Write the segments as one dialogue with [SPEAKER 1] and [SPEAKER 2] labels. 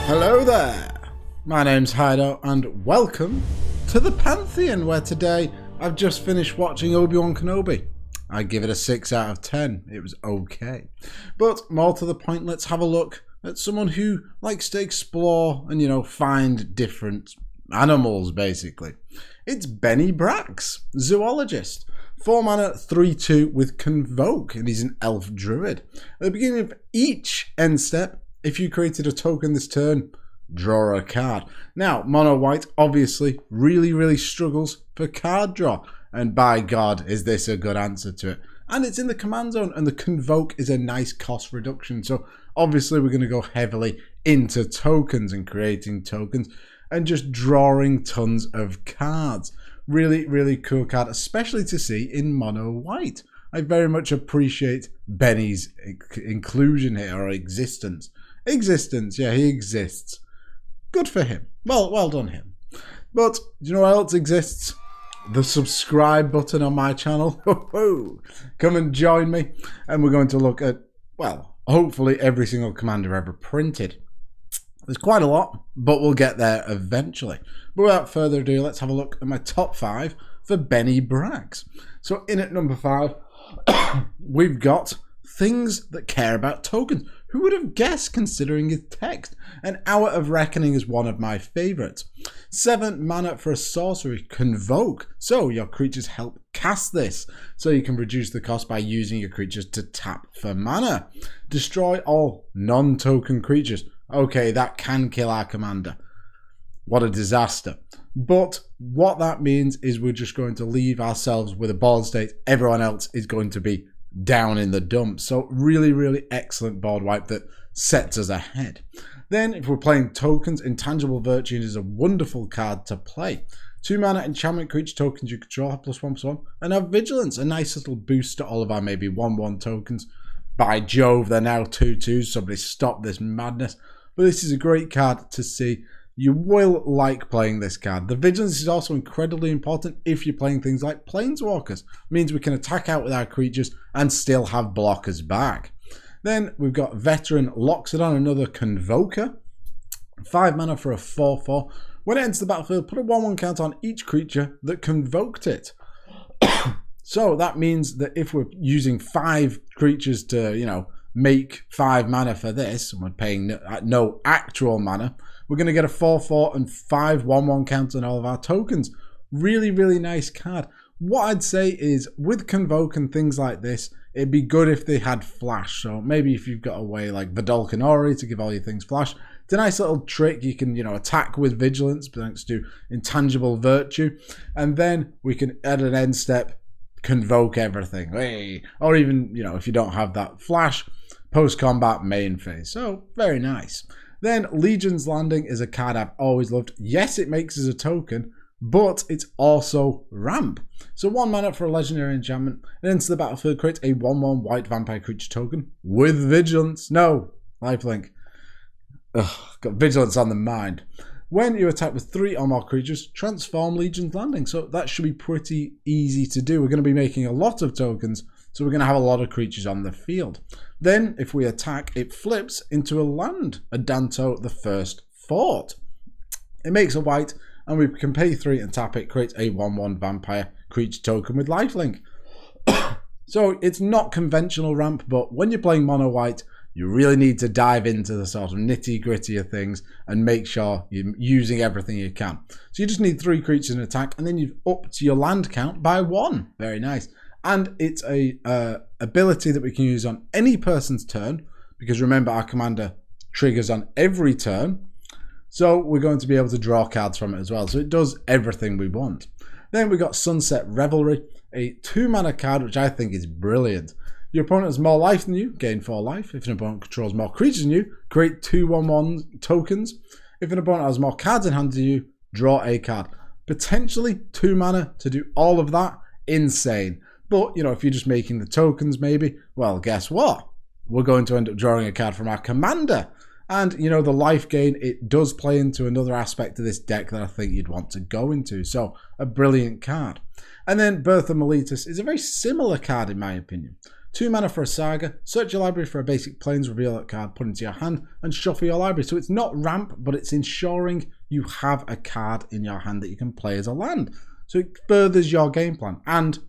[SPEAKER 1] Hello there, my name's Hido and welcome to the Pantheon, where today I've just finished watching Obi-Wan Kenobi. I give it a 6 out of 10, it was okay. But more to the point, let's have a look at someone who likes to explore and, find different animals, basically. It's Bennie Bracks, Zoologist. 4 mana, 3/2 with Convoke, and he's an elf druid. At the beginning of each end step, if you created a token this turn, draw a card. Now, mono white obviously really struggles for card draw, and by God, is this a good answer to it. And it's in the command zone, and the Convoke is a nice cost reduction. So obviously we're going to go heavily into tokens and creating tokens and just drawing tons of cards. Really cool card, especially to see in mono white. I very much appreciate Benny's inclusion here, or existence. Yeah, he exists. Good for him. Well done him. But do you know what else exists? The subscribe button on my channel. Come and join me, and we're going to look at, well, hopefully every single commander ever printed. There's quite a lot, but we'll get there eventually. But without further ado, let's have a look at my top 5 for Bennie Bracks. So in at number 5, we've got things that care about tokens. Who would have guessed, considering his text? An Hour of Reckoning is one of my favourites. 7 mana for a sorcery, Convoke. So your creatures help cast this. So you can reduce the cost by using your creatures to tap for mana. Destroy all non-token creatures. Okay, that can kill our commander. What a disaster. But what that means is we're just going to leave ourselves with a board state. Everyone else is going to be down in the dumps. So really excellent board wipe that sets us ahead. Then if we're playing tokens, Intangible Virtue is a wonderful card to play. 2 mana enchantment creature tokens you control have +1/+1 and have vigilance, a nice little boost to all of our maybe 1/1 tokens. By Jove, they're now 2/2s. Somebody stop this madness. But this is a great card to see. You will like playing this card. The vigilance is also incredibly important if you're playing things like Planeswalkers. It means we can attack out with our creatures and still have blockers back. Then we've got Veteran Loxodon, another Convoker. 5 mana for a 4/4. When it enters the battlefield, put a 1/1 counter on each creature that convoked it. So that means that if we're using 5 creatures to, make 5 mana for this, and we're paying no actual mana, we're going to get a 4/4 and 5 1/1 counter on all of our tokens. Really nice card. What I'd say is, with Convoke and things like this, it'd be good if they had flash. So maybe if you've got a way like Vidalcan Ori to give all your things flash, it's a nice little trick. You can, attack with vigilance thanks to Intangible Virtue, and then we can add an end step, Convoke everything. Hey. Or even, if you don't have that flash, post-combat main phase. So, very nice. Then, Legion's Landing is a card I've always loved. Yes, it makes us a token, but it's also ramp. So 1 mana for a legendary enchantment, and into the battlefield create a 1/1 white vampire creature token with vigilance. No, lifelink. Got vigilance on the mind. When you attack with 3 or more creatures, transform Legion's Landing. So that should be pretty easy to do. We're going to be making a lot of tokens, so we're going to have a lot of creatures on the field. Then, if we attack, it flips into a land, a Danto, the First Fort. It makes a white, and we can pay 3 and tap it, create a 1/1 vampire creature token with lifelink. So it's not conventional ramp, but when you're playing mono white, you really need to dive into the sort of nitty-gritty of things and make sure you're using everything you can. So you just need 3 creatures in attack, and then you've upped your land count by 1. Very nice. And it's a ability that we can use on any person's turn, because remember, our commander triggers on every turn. So we're going to be able to draw cards from it as well. So it does everything we want. Then we got Sunset Revelry, a 2 mana card, which I think is brilliant. Your opponent has more life than you, gain 4 life. If an opponent controls more creatures than you, create 2 1/1 tokens. If an opponent has more cards in hand than you, draw a card. Potentially 2 mana to do all of that. Insane. But, if you're just making the tokens maybe, well, guess what? We're going to end up drawing a card from our commander. And, the life gain, it does play into another aspect of this deck that I think you'd want to go into. So, a brilliant card. And then Birth of Meletis is a very similar card in my opinion. 2 mana for a Saga, search your library for a basic plains, reveal that card, put it into your hand, and shuffle your library. So it's not ramp, but it's ensuring you have a card in your hand that you can play as a land. So it furthers your game plan. And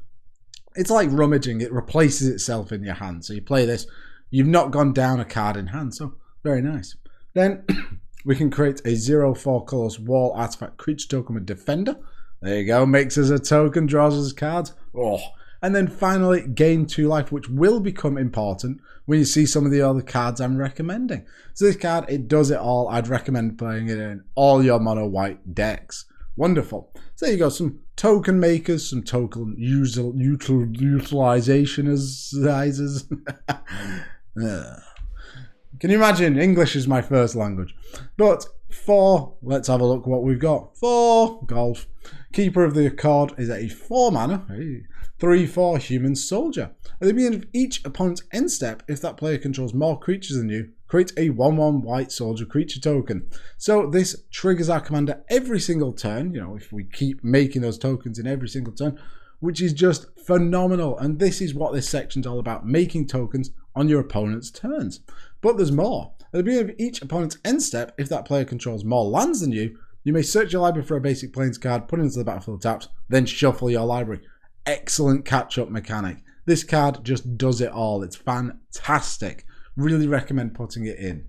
[SPEAKER 1] it's like rummaging, it replaces itself in your hand. So you play this, you've not gone down a card in hand, so very nice. Then we can create a 0/4 colorless wall artifact creature token with Defender. There you go, makes us a token, draws us cards. Oh. And then finally, gain 2 life, which will become important when you see some of the other cards I'm recommending. So this card, it does it all. I'd recommend playing it in all your mono white decks. Wonderful. So there you go, some token makers, some token utilizationizers. Can you imagine? English is my first language. But 4, let's have a look what we've got. 4, golf. Keeper of the Accord is a 4 mana, 3/4 human soldier. At the beginning of each opponent's end step, if that player controls more creatures than you, create a 1/1 white soldier creature token. So this triggers our commander every single turn, if we keep making those tokens in every single turn, which is just phenomenal. And this is what this section's all about, making tokens on your opponent's turns. But there's more. At the beginning of each opponent's end step, if that player controls more lands than you, you may search your library for a basic plains card, put it into the battlefield tapped, then shuffle your library. Excellent catch-up mechanic. This card just does it all. It's fantastic. Really recommend putting it in.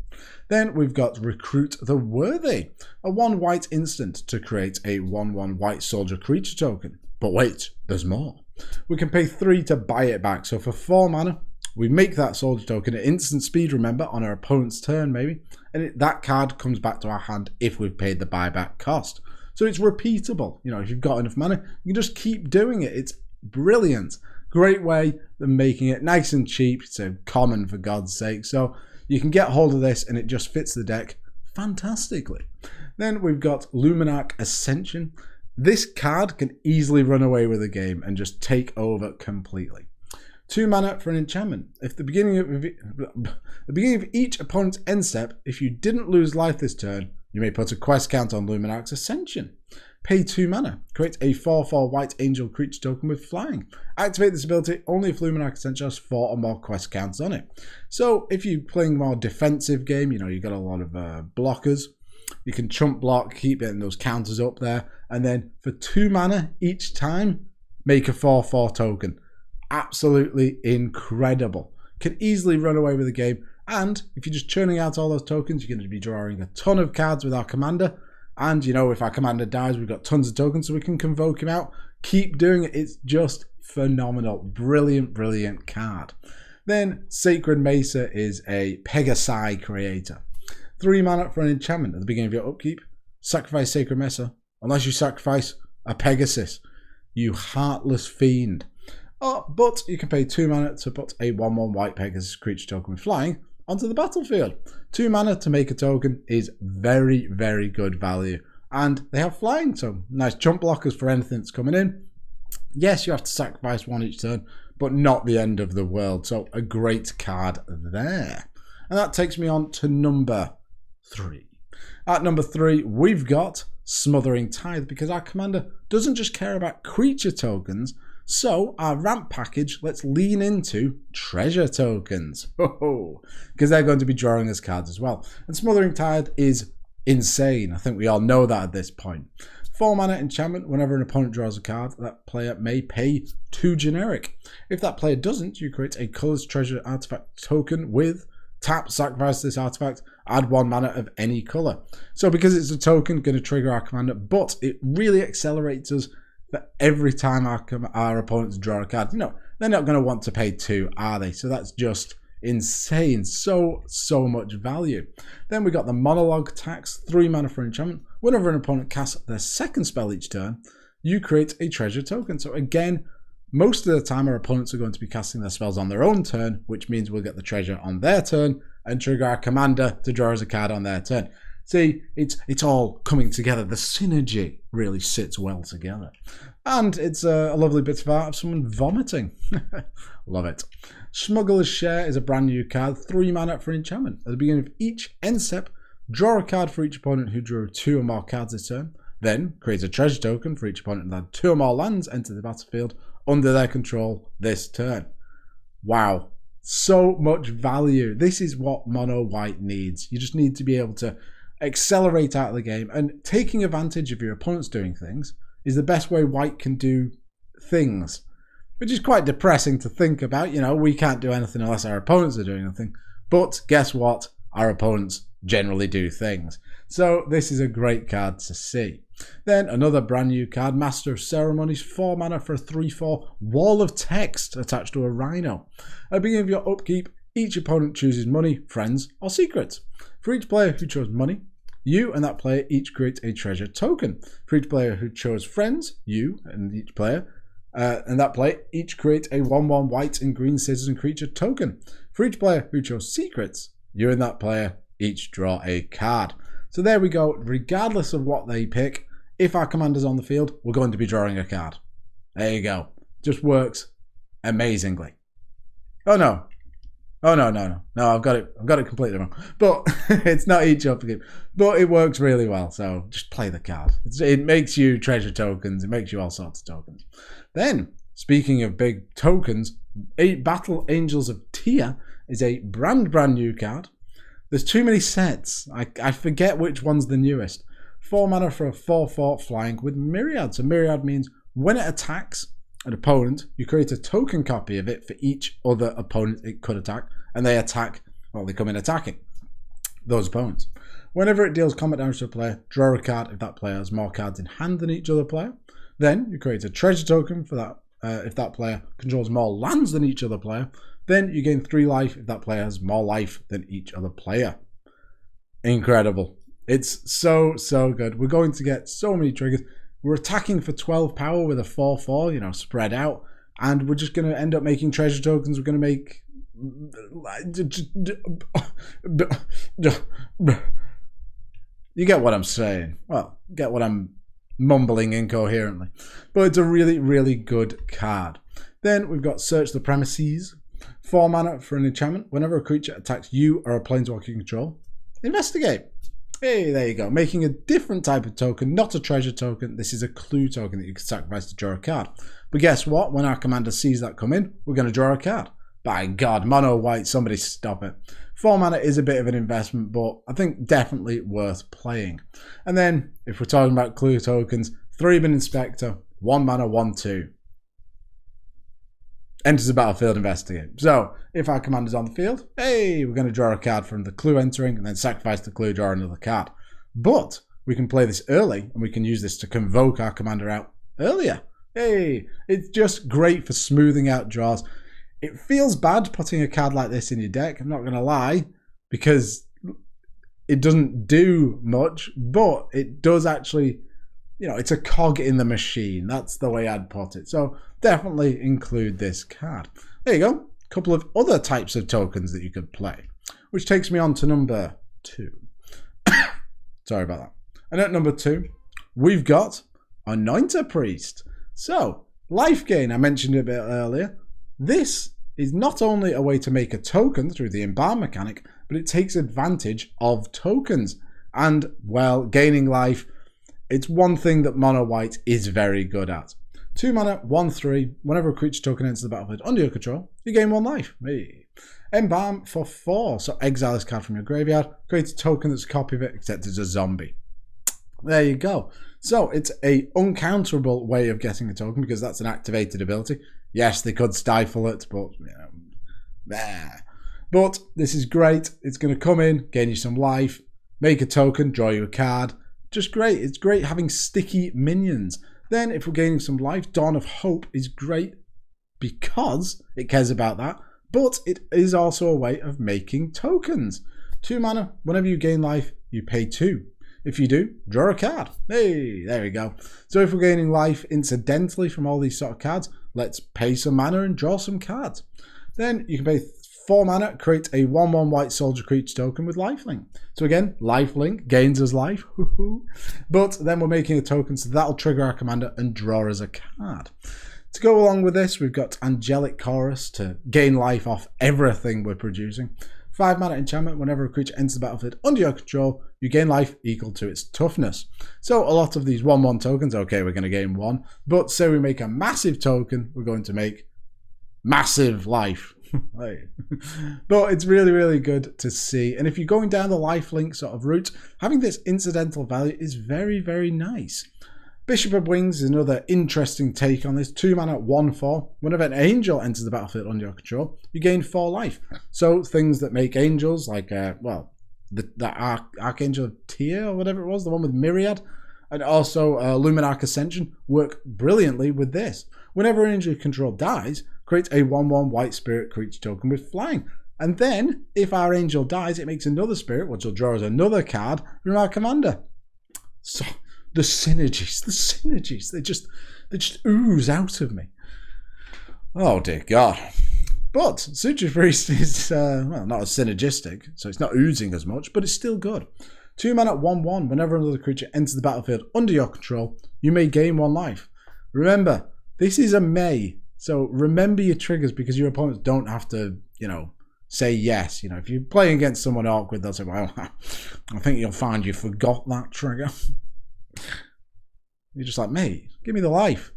[SPEAKER 1] Then we've got Recruit the Worthy, a 1 white instant to create a 1/1 white soldier creature token. But wait, there's more. We can pay 3 to buy it back. So for 4 mana, we make that soldier token at instant speed, remember, on our opponent's turn maybe, and that card comes back to our hand if we've paid the buyback cost. So it's repeatable. If you've got enough money, you can just keep doing it. It's brilliant. Great way of making it nice and cheap. It's a common, for God's sake. So you can get hold of this and it just fits the deck fantastically. Then we've got Luminarch Ascension. This card can easily run away with the game and just take over completely. 2 mana for an enchantment. If the beginning of each opponent's end step, if you didn't lose life this turn, you may put a quest count on Luminarch's Ascension. Pay 2 mana. Create a 4/4 white angel creature token with flying. Activate this ability only if Luminarch Ascension has 4 or more quest counts on it. So if you're playing a more defensive game, you've got a lot of blockers, you can chump block, keep getting those counters up there, and then for 2 mana each time, make a 4/4 token. Absolutely incredible. Can easily run away with the game. And if you're just churning out all those tokens, you're going to be drawing a ton of cards with our commander. And, if our commander dies, we've got tons of tokens so we can convoke him out. Keep doing it. It's just phenomenal. Brilliant, brilliant card. Then Sacred Mesa is a Pegasi creator. 3 mana for an enchantment. At the beginning of your upkeep, sacrifice Sacred Mesa. Unless you sacrifice a Pegasus, you heartless fiend. But you can pay 2 mana to put a 1/1 white Pegasus creature token with flying onto the battlefield. 2 mana to make a token is very, very good value. And they have flying, so nice jump blockers for anything that's coming in. Yes, you have to sacrifice 1 each turn, but not the end of the world. So a great card there. And that takes me on to number 3. At number 3, we've got Smothering Tithe, because our commander doesn't just care about creature tokens. So our ramp package, let's lean into treasure tokens, because they're going to be drawing us cards as well. And Smothering Tithe is insane. I think we all know that at this point. 4 mana enchantment. Whenever an opponent draws a card, that player may pay 2 generic. If that player doesn't, you create a colorless treasure artifact token with tap, sacrifice this artifact, add 1 mana of any color. So because it's a token, going to trigger our commander, but it really accelerates us. But every time our opponents draw a card, they're not going to want to pay 2, are they? So that's just insane. So much value. Then we got the Monologue Tax, 3 mana for enchantment. Whenever an opponent casts their second spell each turn, you create a treasure token. So again, most of the time our opponents are going to be casting their spells on their own turn, which means we'll get the treasure on their turn and trigger our commander to draw us a card on their turn. See, it's all coming together. The synergy really sits well together. And it's a lovely bit of art of someone vomiting. Love it. Smuggler's Share is a brand new card, 3 mana for enchantment. At the beginning of each end step, draw a card for each opponent who drew 2 or more cards this turn. Then create a treasure token for each opponent that had 2 or more lands enter the battlefield under their control this turn. Wow. So much value. This is what mono white needs. You just need to be able to accelerate out of the game, and taking advantage of your opponents doing things is the best way white can do things, which is quite depressing to think about. You know, we can't do anything unless our opponents are doing anything. But guess what? Our opponents generally do things. So this is a great card to see. Then another brand new card, Master of Ceremonies, 4 mana for a 3/4 wall of text attached to a rhino. At the beginning of your upkeep, each opponent chooses money, friends, or secrets. For each player who chose money, you and that player each create a treasure token. For each player who chose friends, you and each player and that player each create a 1/1 white and green citizen creature token. For each player who chose secrets, you and that player each draw a card. So there we go. Regardless of what they pick, if our commander's on the field, we're going to be drawing a card. There you go. Just works amazingly. Oh no. Oh no, I've got it completely wrong. But it's not each upkeep. But it works really well. So just play the card. It makes you treasure tokens. It makes you all sorts of tokens. Then, speaking of big tokens, Battle Angels of Tia is a brand new card. There's too many sets. I forget which one's the newest. 4 mana for a 4/4 flying with Myriad. So Myriad means when it attacks an opponent, you create a token copy of it for each other opponent it could attack, and they attack, well, they come in attacking those opponents. Whenever it deals combat damage to a player, draw a card if that player has more cards in hand than each other player. Then you create a treasure token for that if that player controls more lands than each other player. Then you gain 3 life if that player has more life than each other player. Incredible. It's so good. We're going to get so many triggers. We're attacking for 12 power with a 4/4, you know, spread out. And we're just going to end up making treasure tokens. We're going to make... You get what I'm saying. Well, get what I'm mumbling incoherently. But it's a really good card. Then we've got Search the Premises. 4 mana for an enchantment. Whenever a creature attacks you or a planeswalker you control, investigate. Hey, there you go. Making a different type of token, not a treasure token. This is a clue token that you can sacrifice to draw a card. But guess what? When our commander sees that come in, we're going to draw a card. By God, mono white, somebody stop it. 4 mana is a bit of an investment, but I think definitely worth playing. And then, if we're talking about clue tokens, 3-man Inspector, 1 mana, 1/2. Enters the battlefield, investigate. So, if our commander's on the field, hey, we're going to draw a card from the clue entering and then sacrifice the clue, draw another card. But we can play this early and we can use this to convoke our commander out earlier. Hey, it's just great for smoothing out draws. It feels bad putting a card like this in your deck, I'm not going to lie, because it doesn't do much, but it does actually, you know, it's a cog in the machine. That's the way I'd put it. So definitely include this card. There you go. A couple of other types of tokens that you could play, which takes me on to number 2. Sorry about that. And at number 2, we've got Anointer Priest. So, life gain, I mentioned it a bit earlier. This is not only a way to make a token through the Embalm mechanic, but it takes advantage of tokens. And, well, gaining life, it's one thing that mono white is very good at. 2 mana, 1/3. Whenever a creature token enters the battlefield under your control, you gain 1 life. Hey. Embalm for 4. So exile this card from your graveyard. Create a token that's a copy of it, except it's a zombie. There you go. So it's a uncounterable way of getting a token because that's an activated ability. Yes, they could stifle it, but you know, there. But this is great. It's going to come in, gain you some life, make a token, draw you a card. Just great. It's great having sticky minions. Then if we're gaining some life, Dawn of Hope is great because it cares about that. But it is also a way of making tokens. 2 mana, whenever you gain life, you pay 2. If you do, draw a card. Hey, there we go. So if we're gaining life incidentally from all these sort of cards, let's pay some mana and draw some cards. Then you can pay 4 mana, create a 1/1 white soldier creature token with lifelink. So again, lifelink gains us life. But then we're making a token, so that'll trigger our commander and draw us a card. To go along with this, we've got Angelic Chorus to gain life off everything we're producing. 5 mana enchantment, whenever a creature enters the battlefield under your control, you gain life equal to its toughness. So a lot of these 1/1 tokens, okay, we're going to gain 1. But say we make a massive token, we're going to make massive life. But it's really, really good to see. And if you're going down the lifelink sort of route, having this incidental value is very, very nice. Bishop of Wings is another interesting take on this. 2 mana, 1/4. Whenever an angel enters the battlefield under your control, you gain 4 life. So things that make angels, like, the Archangel Tyr or whatever it was, the one with Myriad, and also Luminarch Ascension, work brilliantly with this. Whenever an angel you control dies, create a 1/1 white spirit creature token with flying. And then, if our angel dies, it makes another spirit, which will draw us another card from our commander. So, the synergies, they just ooze out of me. Oh dear God. But Suture Priest is, well, not as synergistic, so it's not oozing as much, but it's still good. 2 mana, 1/1. Whenever another creature enters the battlefield under your control, you may gain 1 life. Remember, this is a may, so remember your triggers because your opponents don't have to, say yes. If you're playing against someone awkward, they'll say, well, I think you'll find you forgot that trigger. You're just like, mate, give me the life.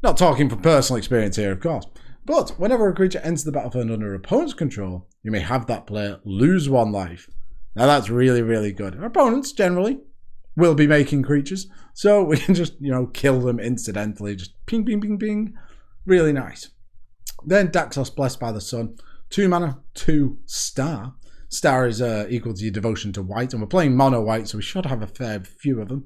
[SPEAKER 1] Not talking from personal experience here, of course. But whenever a creature enters the battlefield under an opponent's control, you may have that player lose 1 life. Now that's really, really good. Our opponents generally will be making creatures, so we can just, kill them incidentally. Just ping, ping, ping, ping. Really nice. Then Daxos, Blessed by the Sun. 2 mana, 2 star. Star is equal to your devotion to white, and we're playing mono white, so we should have a fair few of them.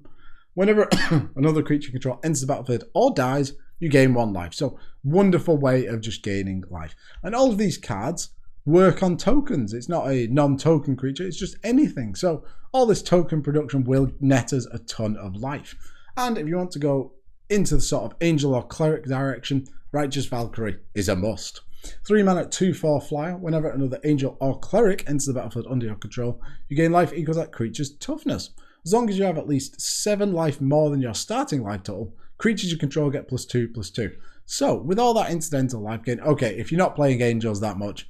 [SPEAKER 1] Whenever another creature you control enters the battlefield or dies, you gain 1 life. So, wonderful way of just gaining life. And all of these cards work on tokens. It's not a non-token creature, it's just anything. So, all this token production will net us a ton of life. And if you want to go into the sort of angel or cleric direction, Righteous Valkyrie is a must. 3 mana, 2/4 flyer. Whenever another angel or cleric enters the battlefield under your control, you gain life equals that creature's toughness. As long as you have at least 7 life more than your starting life total, creatures you control get +2/+2. So, with all that incidental life gain, okay, if you're not playing angels that much,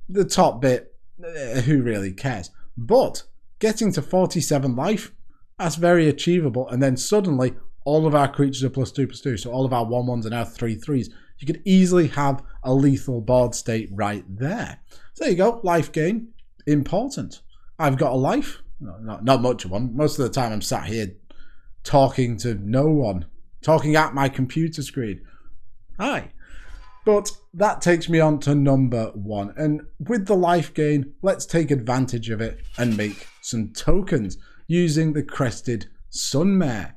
[SPEAKER 1] the top bit, who really cares? But getting to 47 life, that's very achievable. And then suddenly, all of our creatures are +2/+2. So all of our 1/1s are now 3/3s. You could easily have a lethal board state right there. So there you go, life gain, important. I've got a life, not much of one. Most of the time I'm sat here talking to no one, talking at my computer screen. Hi. But that takes me on to number 1. And with the life gain, let's take advantage of it and make some tokens using the Crested Sunmare.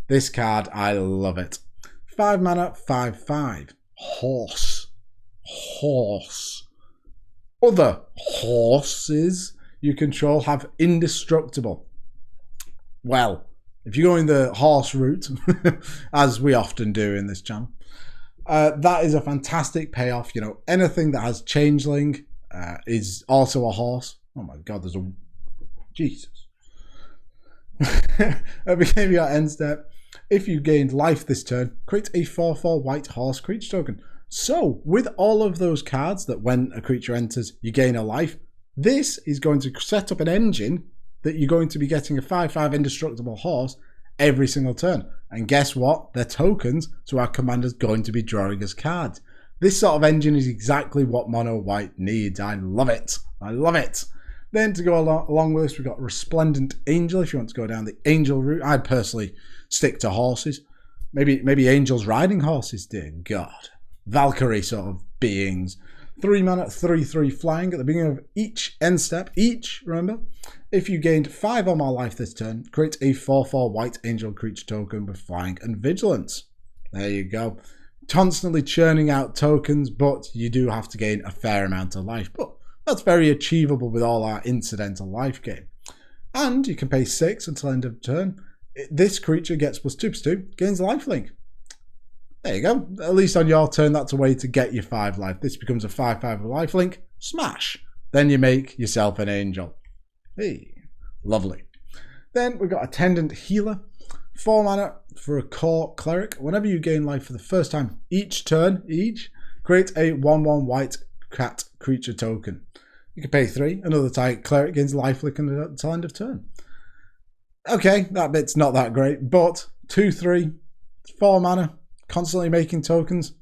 [SPEAKER 1] This card, I love it. 5 mana, 5/5. Horse. Other horses you control have indestructible. Well, if you're going the horse route, as we often do in this channel, that is a fantastic payoff. Anything that has changeling is also a horse. Oh my God, there's a... Jesus. At the beginning of your end step, if you gained life this turn, create a 4/4 white horse creature token. So, with all of those cards that when a creature enters, you gain a life, this is going to set up an engine that you're going to be getting a 5/5 indestructible horse every single turn. And guess what? They're tokens, so our commander's going to be drawing us cards. This sort of engine is exactly what mono white needs. I love it. Then to go along with this, we've got Resplendent Angel. If you want to go down the angel route, I'd personally stick to horses. Maybe angels riding horses, dear God. Valkyrie sort of beings. 3 mana, 3/3 flying at the beginning of each end step. Remember? If you gained 5 or more life this turn, create a 4/4 white angel creature token with flying and vigilance. There you go. Constantly churning out tokens, but you do have to gain a fair amount of life. But that's very achievable with all our incidental life gain. And you can pay 6 until end of turn. This creature gets +2/+2, gains lifelink. There you go. At least on your turn, that's a way to get your 5 life. This becomes a 5/5 lifelink. Smash. Then you make yourself an angel. Hey, lovely. Then we've got Attendant Healer. 4 mana for a core cleric. Whenever you gain life for the first time each turn, create a 1/1 white cat creature token. You can pay 3. Another target cleric gains lifelink until end of turn. Okay, that bit's not that great, but 2/3, 4 mana, constantly making tokens.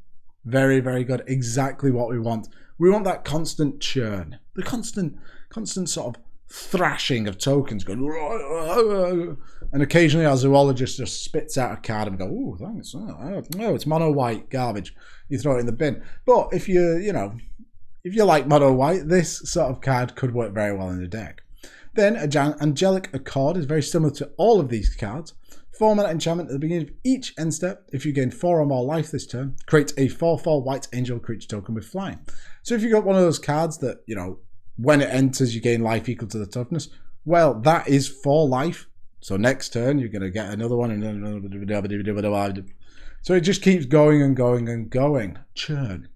[SPEAKER 1] Very, very good. Exactly what we want. We want that constant churn. The constant sort of thrashing of tokens going. And occasionally our zoologist just spits out a card and go, oh, thanks. Oh, no, it's mono white garbage. You throw it in the bin. But if if you like mono white, this sort of card could work very well in the deck. Then Angelic Accord is very similar to all of these cards. 4-mana enchantment at the beginning of each end step. If you gain 4 or more life this turn, create a 4/4 white angel creature token with flying. So if you got one of those cards that, when it enters you gain life equal to the toughness, well, that is 4 life. So next turn you're going to get another one. So it just keeps going and going and going. Churn.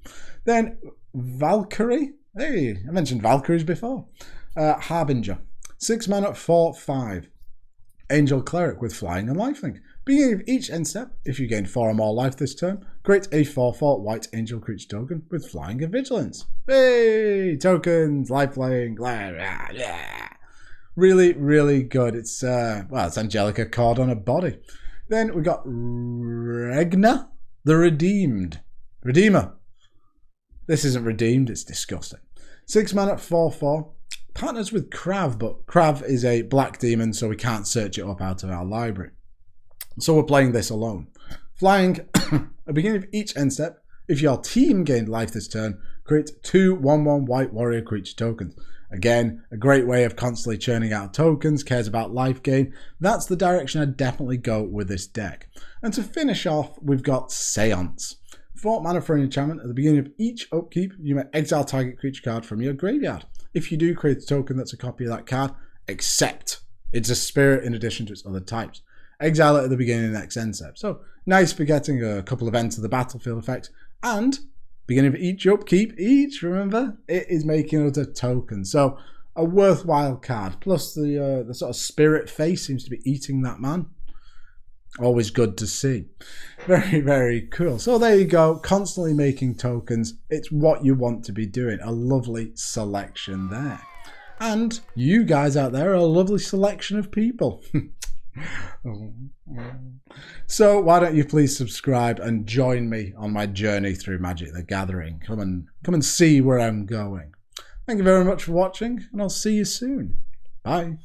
[SPEAKER 1] Then Valkyrie. Hey, I mentioned Valkyries before. Harbinger. 6 mana, 4/5. Angel Cleric with flying and lifelink. Beginning of each end step, if you gain 4 or more life this turn, create a 4/4 white angel creature token with flying and vigilance. Hey! Tokens, lifelink, really, really good. It's it's Angelic Accord on a body. Then we got Regna, the Redeemer. This isn't redeemed, it's disgusting. 6 mana, 4/4. Partners with Krav, but Krav is a black demon, so we can't search it up out of our library. So we're playing this alone. Flying, at the beginning of each end step, if your team gained life this turn, create 2 1/1 white warrior creature tokens. Again, a great way of constantly churning out tokens, cares about life gain. That's the direction I'd definitely go with this deck. And to finish off, we've got Seance. 4 mana for an enchantment. At the beginning of each upkeep, you may exile target creature card from your graveyard. If you do create a token that's a copy of that card, except it's a spirit in addition to its other types. Exile it at the beginning of the next end step. So nice for getting a couple of enter the battlefield effects. And beginning of each upkeep, remember, it is making us a token. So a worthwhile card. Plus the sort of spirit face seems to be eating that man. Always good to see. Very, very cool. So there you go. Constantly making tokens. It's what you want to be doing. A lovely selection there. And you guys out there are a lovely selection of people. So why don't you please subscribe and join me on my journey through Magic the Gathering. Come and see where I'm going. Thank you very much for watching, and I'll see you soon. Bye.